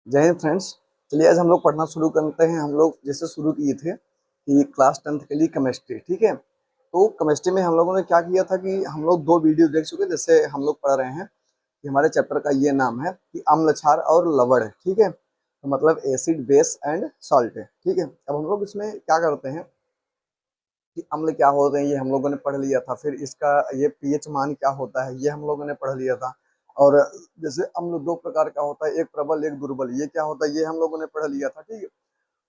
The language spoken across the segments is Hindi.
जय हिंद फ्रेंड्स। चलिए आज हम लोग पढ़ना शुरू करते हैं। हम लोग जैसे शुरू किए थे कि क्लास 10th के लिए केमिस्ट्री, ठीक है। तो केमिस्ट्री में हम लोगों ने क्या किया था कि हम लोग दो वीडियो देख चुके। जैसे हम लोग पढ़ रहे हैं कि हमारे चैप्टर का ये नाम है कि अम्ल क्षार और लवण है, ठीक है। तो मतलब एसिड बेस एंड सॉल्ट है, ठीक है। अब हम लोग इसमें क्या करते हैं कि अम्ल क्या होते हैं ये हम लोगों ने पढ़ लिया था। फिर इसका ये पीएच मान क्या होता है ये हम लोगों ने पढ़ लिया था। और जैसे अम्ल दो प्रकार का होता है, एक प्रबल एक दुर्बल, ये क्या होता है ये हम लोगों ने पढ़ लिया था, ठीक है।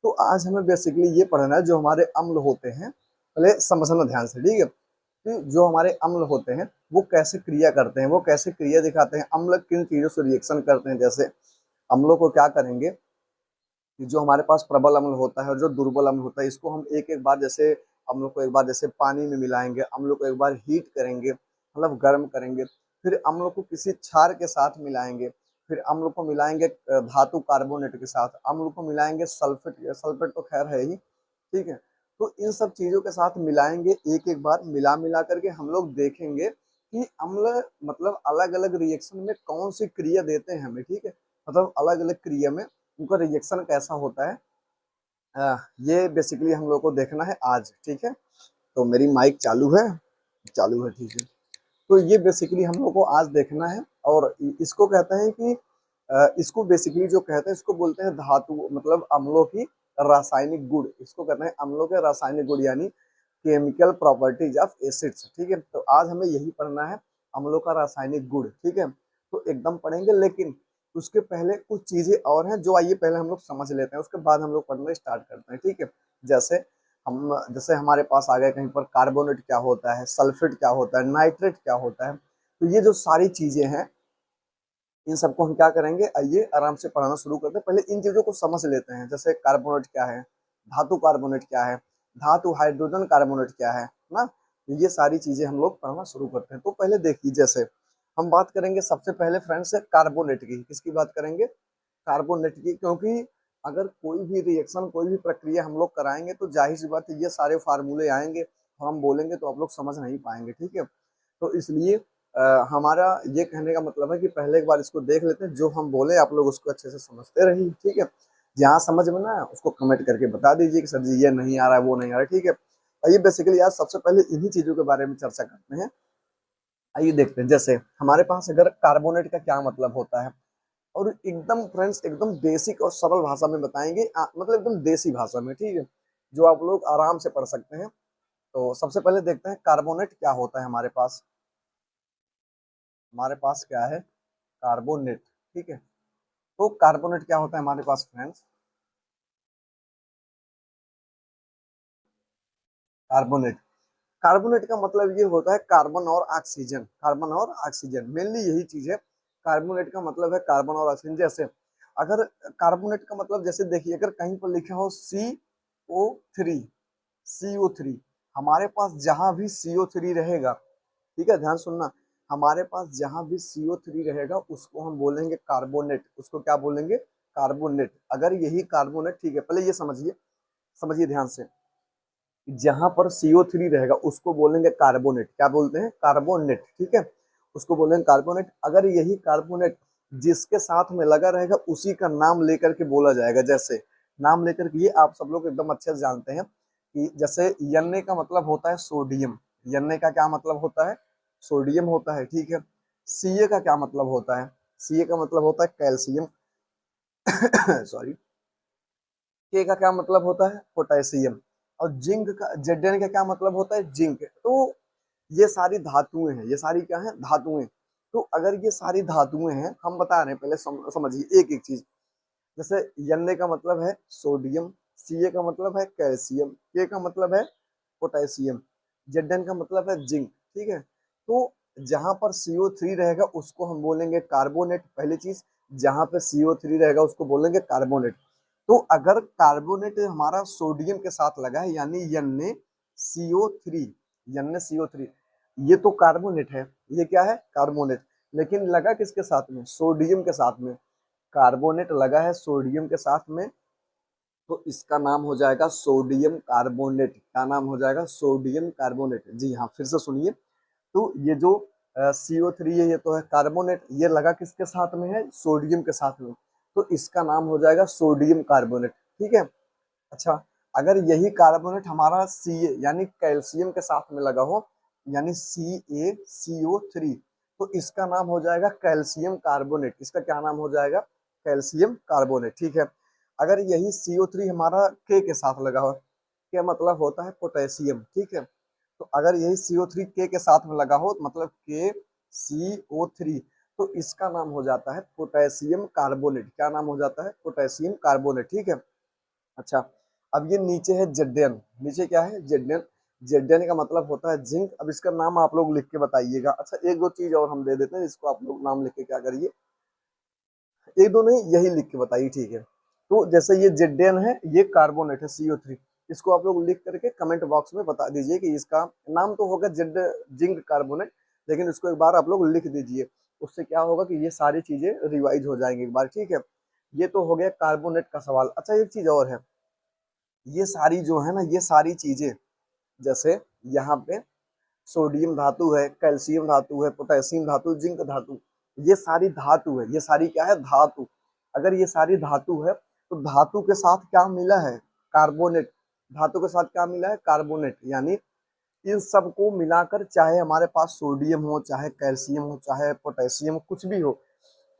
तो आज हमें बेसिकली ये पढ़ना है जो हमारे अम्ल होते हैं। पहले समझना ध्यान से, ठीक है, कि जो हमारे अम्ल होते हैं वो कैसे क्रिया करते हैं, वो कैसे क्रिया दिखाते हैं, अम्ल किन चीजों से रिएक्शन करते हैं। जैसे अम्लों को क्या करेंगे कि जो हमारे पास प्रबल अम्ल होता है और जो दुर्बल अम्ल होता है इसको हम एक एक बार जैसे अम्लों को एक बार जैसे पानी में मिलाएंगे, अम्लों को एक बार हीट करेंगे, मतलब गर्म करेंगे। फिर अम्लों को किसी क्षार के साथ मिलाएंगे, फिर अम्लों को मिलाएंगे धातु कार्बोनेट के साथ, अम्ल को मिलाएंगे सल्फेट, सल्फेट तो खैर है ही, ठीक है। तो इन सब चीजों के साथ मिलाएंगे, एक एक बार मिला मिला करके हम लोग देखेंगे कि अम्ल मतलब अलग अलग रिएक्शन में कौन सी क्रिया देते हैं हमें, ठीक है। मतलब अलग अलग क्रिया में उनका रिएक्शन कैसा होता है। ये बेसिकली हम लोग को देखना है आज, ठीक है। तो मेरी माइक चालू है, चालू है, ठीक है। तो ये बेसिकली हम लोग को आज देखना है। और इसको कहते हैं कि इसको बेसिकली जो कहते हैं इसको बोलते हैं धातु, मतलब अम्लों की रासायनिक गुण। इसको कहते हैं अम्लों के रासायनिक गुण, यानी केमिकल प्रॉपर्टीज ऑफ एसिड्स, ठीक है। तो आज हमें यही पढ़ना है, अम्लों का रासायनिक गुण, ठीक है। तो एकदम पढ़ेंगे, लेकिन उसके पहले कुछ चीजें और हैं जो आइए पहले हम लोग समझ लेते हैं, उसके बाद हम लोग पढ़ना स्टार्ट करते हैं, ठीक है। जैसे जैसे हमारे पास आ गए कहीं पर कार्बोनेट क्या होता है, सल्फेट क्या होता है, नाइट्रेट क्या होता है। तो ये जो सारी चीजें हैं इन सबको हम क्या करेंगे, आइए आराम से पढ़ना शुरू करते हैं। पहले इन चीजों को समझ लेते हैं। जैसे कार्बोनेट क्या है, धातु कार्बोनेट क्या है, धातु हाइड्रोजन कार्बोनेट क्या है ना। तो ये सारी चीजें हम लोग पढ़ना शुरू करते हैं। तो पहले देखिए, जैसे हम बात करेंगे सबसे पहले फ्रेंड्स कार्बोनेट की। किसकी बात करेंगे? कार्बोनेट की। क्योंकि अगर कोई भी रिएक्शन, कोई भी प्रक्रिया हम लोग कराएंगे तो जाहिर सी बात है ये सारे फार्मूले आएंगे और हम बोलेंगे तो आप लोग समझ नहीं पाएंगे, ठीक है। तो इसलिए हमारा ये कहने का मतलब है कि पहले एक बार इसको देख लेते हैं, जो हम बोले आप लोग उसको अच्छे से समझते रहिए, ठीक है। जहाँ समझ में ना आए उसको कमेंट करके बता दीजिए कि सर जी ये नहीं आ रहा है, वो नहीं आ रहा है, ठीक है। आइए बेसिकली आज सबसे पहले इन्हीं चीजों के बारे में चर्चा करते हैं। आइए देखते हैं, जैसे हमारे पास अगर कार्बोनेट का क्या मतलब होता है, और एकदम फ्रेंड्स एकदम बेसिक और सरल भाषा में बताएंगे, मतलब एकदम देसी भाषा में, ठीक है, जो आप लोग आराम से पढ़ सकते हैं। तो सबसे पहले देखते हैं कार्बोनेट क्या होता है हमारे पास। हमारे पास क्या है? कार्बोनेट, ठीक है। तो कार्बोनेट क्या होता है हमारे पास फ्रेंड्स? कार्बोनेट, कार्बोनेट का मतलब ये होता है कार्बन और ऑक्सीजन, कार्बन और ऑक्सीजन, मेनली यही चीज है। कार्बोनेट का मतलब है कार्बन और ऑक्सीजन। जैसे अगर कार्बोनेट का मतलब, जैसे देखिए अगर कहीं पर लिखा हो CO3, CO3, हमारे पास जहां भी CO3 रहेगा, ठीक है, ध्यान सुनना, हमारे पास जहां भी CO3 रहेगा उसको हम बोलेंगे कार्बोनेट। उसको क्या बोलेंगे? कार्बोनेट। अगर यही कार्बोनेट, ठीक है, पहले ये समझिए, समझिए ध्यान से, जहां पर CO3 रहेगा उसको बोलेंगे कार्बोनेट। क्या बोलते हैं? कार्बोनेट, ठीक है, उसको बोलेंगे कार्बोनेट। अगर यही कार्बोनेट जिसके साथ में लगा रहेगा उसी का नाम लेकर के बोला जाएगा। जैसे नाम लेकर के, ये आप सब लोग एकदम अच्छे से जानते हैं कि जैसे Na का मतलब होता है सोडियम। Na का क्या मतलब होता है? सोडियम होता है, ठीक है। Ca का क्या मतलब होता है? Ca का मतलब होता है कैल्शियम। सॉरी। के का क्या मतलब होता है? पोटेशियम। और जिंक का, Zn का क्या मतलब होता है? जिंक। तो ये सारी धातुएं हैं, ये सारी क्या है? धातुएं। तो अगर ये सारी धातुएं हैं, हम बता रहे हैं, पहले समझिए एक एक चीज। जैसे Na का मतलब है सोडियम, Ca का मतलब है कैल्शियम, के का मतलब है पोटेशियम, Zn का मतलब है जिंक, ठीक है। तो जहां पर CO3 रहेगा उसको हम बोलेंगे कार्बोनेट, पहली चीज। जहां पे CO3 रहेगा उसको बोलेंगे कार्बोनेट। तो अगर कार्बोनेट हमारा सोडियम के साथ लगा है, यानी NaCO3, NaCO3, ये तो कार्बोनेट है, ये क्या है? कार्बोनेट। लेकिन लगा किसके साथ में? सोडियम के साथ में। कार्बोनेट लगा है सोडियम के साथ में, तो इसका नाम हो जाएगा सोडियम कार्बोनेट। क्या नाम हो जाएगा? Sodium carbonate. जी हाँ, फिर से सुनिए। तो ये जो CO3 है ये तो है कार्बोनेट, ये लगा किसके साथ में है? सोडियम के साथ में। तो इसका नाम हो जाएगा सोडियम कार्बोनेट, ठीक है। अच्छा, अगर यही कार्बोनेट हमारा Ca यानी कैल्शियम के साथ में लगा हो, यानी CaCO3, तो इसका नाम हो जाएगा कैल्शियम कार्बोनेट। इसका क्या नाम हो जाएगा? कैल्शियम कार्बोनेट, ठीक है। अगर यही CO3 हमारा K के साथ लगा हो, क्या मतलब होता है? पोटेशियम, ठीक है। तो अगर यही CO3 K के साथ में लगा हो, मतलब KCO3, तो इसका नाम हो जाता है पोटेशियम कार्बोनेट। क्या नाम हो जाता है? पोटेशियम कार्बोनेट, ठीक है। अच्छा, अब ये नीचे है Zn। नीचे क्या है? Zn। Zn का मतलब होता है जिंक। अब इसका नाम आप लोग लिख के बताइएगा। अच्छा, एक दो चीज और हम दे देते हैं, इसको आप लोग नाम लिख के क्या करिए, एक दो नहीं, यही लिख के बताइए, ठीक है। तो जैसे ये Zn है, ये कार्बोनेट है CO3। इसको आप लोग लिख करके कमेंट बॉक्स में बता दीजिए कि इसका नाम तो होगा जेड जिंक कार्बोनेट, लेकिन इसको एक बार आप लोग लिख दीजिए। उससे क्या होगा कि ये सारी चीजें रिवाइज हो जाएंगी एक बार, ठीक है। ये तो हो गया कार्बोनेट का सवाल। अच्छा, एक चीज और है, ये सारी जो है ना, ये सारी चीजें, जैसे यहाँ पे सोडियम धातु है, कैल्शियम धातु है, पोटेशियम धातु, जिंक धातु, ये सारी धातु है। ये सारी क्या है? धातु। अगर ये सारी धातु है, तो धातु के साथ क्या मिला है? कार्बोनेट। धातु के साथ क्या मिला है? कार्बोनेट। यानी इन सबको मिलाकर, चाहे हमारे पास सोडियम हो, चाहे कैल्शियम हो, चाहे पोटेशियम, कुछ भी हो,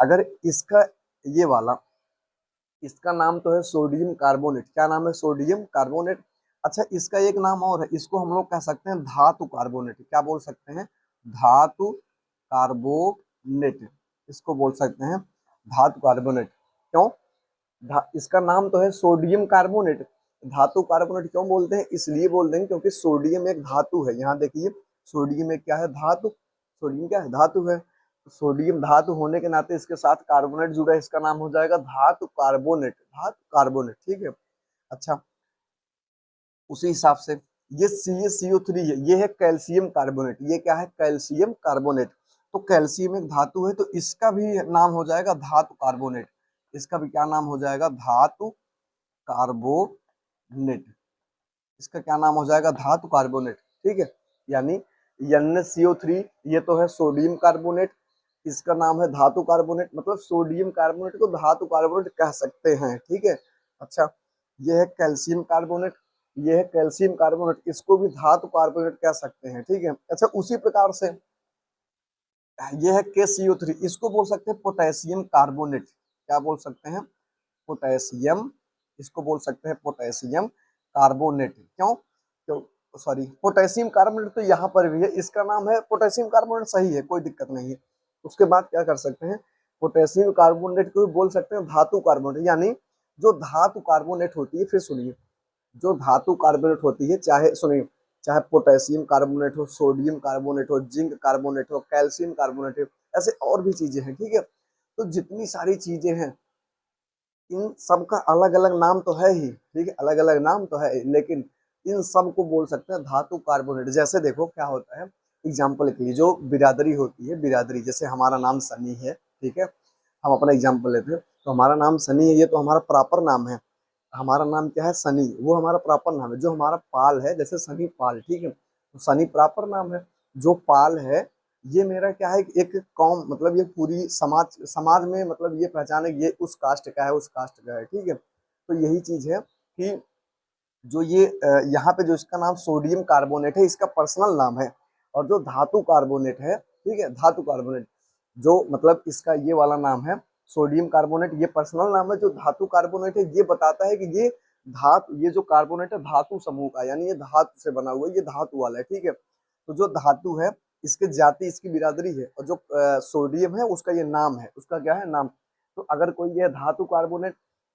अगर इसका ये वाला, इसका नाम तो है सोडियम कार्बोनेट। क्या नाम है? Sodium carbonate. अच्छा, इसका एक नाम और है, इसको हम लोग कह सकते हैं धातु कार्बोनेट। क्या बोल सकते हैं? धातु कार्बोनेट। इसको बोल सकते हैं धातु कार्बोनेट। क्यों? इसका नाम तो है सोडियम कार्बोनेट। धातु कार्बोनेट क्यों बोलते हैं? इसलिए बोलते हैं क्योंकि सोडियम एक धातु है। यहाँ देखिए, सोडियम एक क्या है? धातु। सोडियम क्या है? धातु है। तो सोडियम धातु होने के नाते इसके साथ कार्बोनेट जुड़ा है, इसका नाम हो जाएगा धातु कार्बोनेट। धातु कार्बोनेट, ठीक है। अच्छा, उसी हिसाब से ये CaCO3 है, ये है कैल्शियम कार्बोनेट। ये क्या है? Calcium carbonate. तो कैल्शियम एक धातु है, तो इसका भी नाम हो जाएगा धातु कार्बोनेट। इसका भी क्या नाम हो जाएगा? धातु कार्बोनेट। इसका क्या नाम हो जाएगा? धातु कार्बोनेट, ठीक है। यानी NaCO3, ये तो है सोडियम कार्बोनेट, इसका नाम है धातु कार्बोनेट। मतलब सोडियम कार्बोनेट को धातु कार्बोनेट कह सकते हैं, ठीक है। अच्छा, ये है कैल्शियम कार्बोनेट, ये है कैल्शियम कार्बोनेट, इसको भी धातु कार्बोनेट कह सकते हैं, ठीक है। अच्छा, उसी प्रकार से ये है KCO3, इसको बोल सकते हैं पोटेशियम कार्बोनेट। क्या बोल सकते हैं? पोटेशियम। इसको बोल सकते हैं पोटेशियम कार्बोनेट। क्यों? क्यों? सॉरी, पोटेशियम कार्बोनेट तो यहाँ पर भी है, इसका नाम है पोटेशियम कार्बोनेट, सही है, कोई दिक्कत नहीं है। उसके बाद क्या कर सकते हैं? पोटेशियम कार्बोनेट को भी बोल सकते हैं धातु कार्बोनेट। यानी जो धातु कार्बोनेट होती है, फिर सुनिए, जो धातु कार्बोनेट होती है, चाहे सुनिए, चाहे पोटेशियम कार्बोनेट हो, सोडियम कार्बोनेट हो, जिंक कार्बोनेट हो, कैल्शियम कार्बोनेट हो, ऐसे और भी चीजें हैं, ठीक है। तो जितनी सारी चीजें हैं, इन सब का अलग अलग नाम तो है ही, ठीक है, अलग अलग नाम तो है, लेकिन इन सब को बोल सकते हैं धातु कार्बोनेट। जैसे देखो क्या होता है, एग्जाम्पल के लिए, जो बिरादरी होती है, बिरादरी, जैसे हमारा नाम सनी है, ठीक है, हम अपना एग्जाम्पल लेते हैं, तो हमारा नाम सनी है, ये तो हमारा प्रॉपर नाम है। हमारा नाम क्या है? सनी, वो हमारा प्रॉपर नाम है। जो हमारा पाल है, जैसे सनी पाल, ठीक है, तो सनी प्रॉपर नाम है। जो पाल है, ये मेरा क्या है? एक कौम, मतलब ये पूरी समाज, समाज में मतलब ये पहचान है, ये उस कास्ट का है, उस कास्ट का है, ठीक है। तो यही चीज है कि जो ये यहाँ पे जो इसका नाम सोडियम कार्बोनेट है, इसका पर्सनल नाम है। और जो धातु कार्बोनेट है, ठीक है, धातु कार्बोनेट, जो मतलब इसका ये वाला नाम है सोडियम कार्बोनेट, ये पर्सनल नाम है। जो धातु कार्बोनेट है, ये बताता है कि ये धातु, ये जो कार्बोनेट है धातु समूह का, यानी ये धातु से बना हुआ है, ये धातु वाला है, ठीक है। तो जो धातु है, इसके जाति, इसकी बिरादरी है, और जो सोडियम है, उसका ये नाम है, उसका क्या है? नाम। तो अगर कोई ये धातु कार्बोनेट,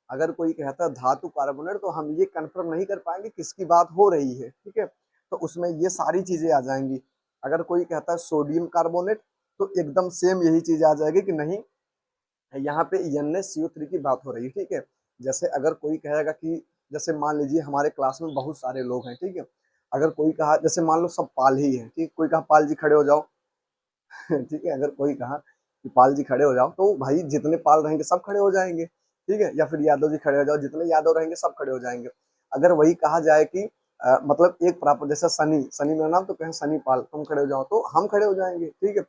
अगर कोई कहता है धातु कार्बोनेट, तो हम ये कंफर्म नहीं कर पाएंगे किसकी बात हो रही है, ठीक है। तो उसमें ये सारी चीजें आ जाएंगी। अगर कोई कहता है सोडियम कार्बोनेट, तो एकदम सेम यही चीज आ जाएगी कि नहीं, यहाँ पे NaCO3 की बात हो रही है, ठीक है। जैसे अगर कोई कहेगा कि, जैसे मान लीजिए हमारे क्लास में बहुत सारे लोग हैं, ठीक है, अगर कोई कहा, जैसे मान लो सब पाल ही है, ठीक, कोई कहा पाल जी खड़े हो जाओ, ठीक है, अगर कोई कहा कि पाल जी खड़े हो जाओ, तो भाई जितने पाल रहेंगे सब खड़े हो जाएंगे, ठीक है। या फिर यादव जी खड़े हो जाओ, जितने यादव रहेंगे सब खड़े हो जाएंगे। अगर वही कहा जाए कि मतलब एक प्रापर, जैसे सनी, सनी मेरा नाम, तो कहें सनी पाल, तुम खड़े हो जाओ, तो हम खड़े हो जाएंगे, ठीक है।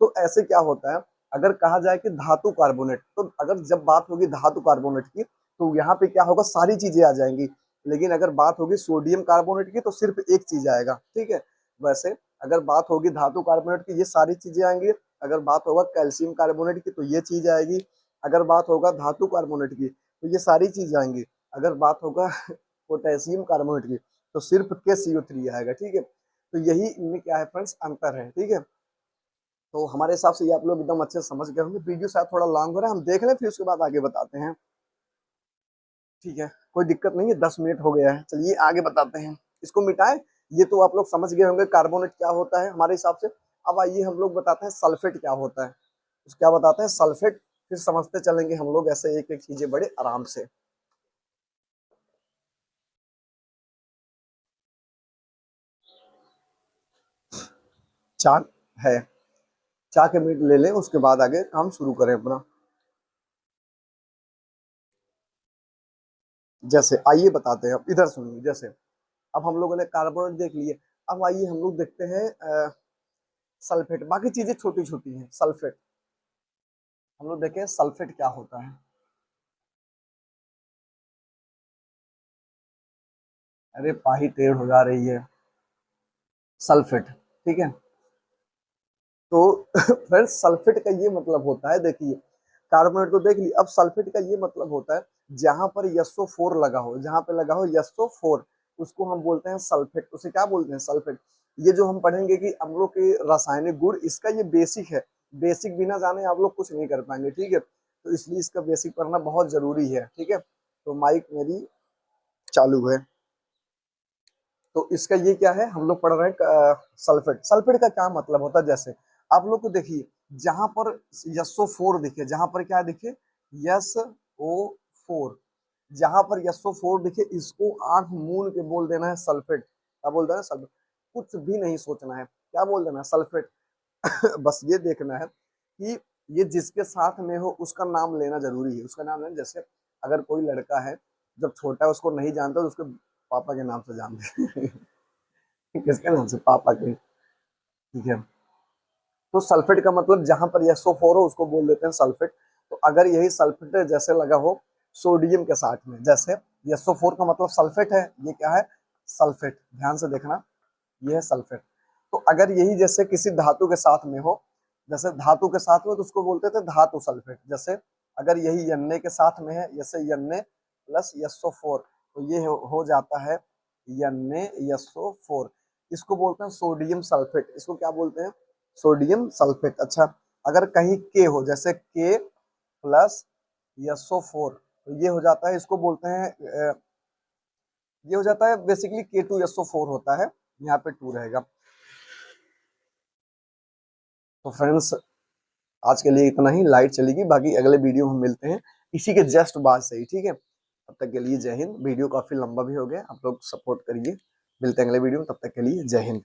तो ऐसे क्या होता है अगर कहा जाए कि धातु कार्बोनेट, तो अगर जब बात होगी धातु कार्बोनेट की तो यहाँ पे क्या होगा, सारी चीजें आ जाएंगी। लेकिन अगर बात होगी सोडियम कार्बोनेट की तो सिर्फ एक चीज आएगा, ठीक है। वैसे अगर बात होगी धातु कार्बोनेट की ये सारी चीजें आएंगी, अगर बात होगा कैल्शियम कार्बोनेट की तो ये चीज आएगी, अगर बात होगा धातु कार्बोनेट की तो ये सारी चीज आएंगी, अगर बात होगा पोटेशियम कार्बोनेट की तो सिर्फ KCO3 आएगा, ठीक है। तो यही इनमें क्या है फ्रेंड्स, अंतर है, ठीक है। तो हमारे हिसाब से ये आप लोग एकदम अच्छे से समझ गए होंगे। वीडियो शायद थोड़ा लॉन्ग हो रहा है, हम देख लें फिर उसके बाद आगे बताते हैं, ठीक है। कोई दिक्कत नहीं है, 10 मिनट हो गया है, चलिए आगे बताते हैं। इसको मिटाएं, ये तो आप लोग समझ गए होंगे कार्बोनेट क्या होता है हमारे हिसाब से। अब आइए हम लोग बताते हैं सल्फेट क्या होता है। तो क्या बताते हैं सल्फेट, फिर समझते चलेंगे हम लोग ऐसे एक एक चीजें बड़े आराम से। चाक है, चाक मिनट ले लें, उसके बाद आगे काम शुरू करें अपना। जैसे आइए बताते हैं, अब इधर सुनिए। जैसे अब हम लोगों ने कार्बोनेट देख लिए, अब आइए हम लोग देखते हैं सल्फेट। बाकी चीजें छोटी छोटी हैं, सल्फेट हम लोग देखें सल्फेट क्या होता है। अरे पाही टेढ़ हो जा रही है, सल्फेट, ठीक है। तो फ्रेंड्स सल्फेट का ये मतलब होता है, देखिए कार्बोनेट तो देख लिया, अब सल्फेट का ये मतलब होता है जहां पर SO4 लगा हो, जहां पे लगा हो SO4 उसको हम बोलते हैं सल्फेट। उसे क्या बोलते हैं, सल्फेट। ये जो हम पढ़ेंगे कि अम्लों के रासायनिक गुण, इसका ये बेसिक है। बेसिक बिना जाने आप लोग कुछ नहीं कर पाएंगे, ठीक है। तो इसलिए इसका बेसिक पढ़ना बहुत जरूरी है, ठीक है। तो माइक मेरी चालू है। तो इसका ये क्या है, हम लोग पढ़ रहे हैं सल्फेट। सल्फेट का क्या मतलब होता है, जैसे आप लोग को देखिए जहां पर SO4 दिखे, जहां पर क्या दिखे SO4, जहां पर SO4 दिखे इसको आंख मूंद के बोल देना है सल्फेट। क्या बोल देना है, सल्फेट। कुछ भी नहीं सोचना है, क्या बोल देना है, सल्फेट। बस ये देखना है कि ये जिसके साथ में हो उसका नाम लेना जरूरी है, उसका नाम लेना। जैसे अगर कोई लड़का है जब छोटा है उसको नहीं जानता तो उसके पापा के नाम से जानते हैं। किसके नाम से, पापा के, ठीक है। तो सल्फेट का मतलब जहां पर SO4 हो उसको बोल देते हैं सल्फेट। तो अगर यही सल्फेट जैसे लगा हो सोडियम के साथ में, जैसे SO4 का मतलब सल्फेट है, ये क्या है, सल्फेट। ध्यान से देखना, ये है सल्फेट। तो अगर यही जैसे किसी धातु के साथ में हो, जैसे धातु के साथ में तो उसको बोलते थे धातु सल्फेट। जैसे अगर यही Na के साथ में है, जैसे Na प्लस SO4 तो ये हो जाता है NaSO4, इसको बोलते हैं सोडियम सल्फेट। इसको क्या बोलते हैं, सोडियम सल्फेट। अच्छा अगर कहीं के हो, जैसे के प्लस SO4 तो ये हो जाता है, इसको बोलते हैं ये हो जाता है बेसिकली K2SO4 होता है, यहाँ पे 2 रहेगा। तो फ्रेंड्स आज के लिए इतना ही, लाइट चलेगी, बाकी अगले वीडियो में हम मिलते हैं इसी के जस्ट बाद से ही, ठीक है। तब तक के लिए जय हिंद। वीडियो काफी लंबा भी हो गया, आप लोग सपोर्ट करिए। मिलते हैं अगले वीडियो में, तब तक के लिए जय हिंद।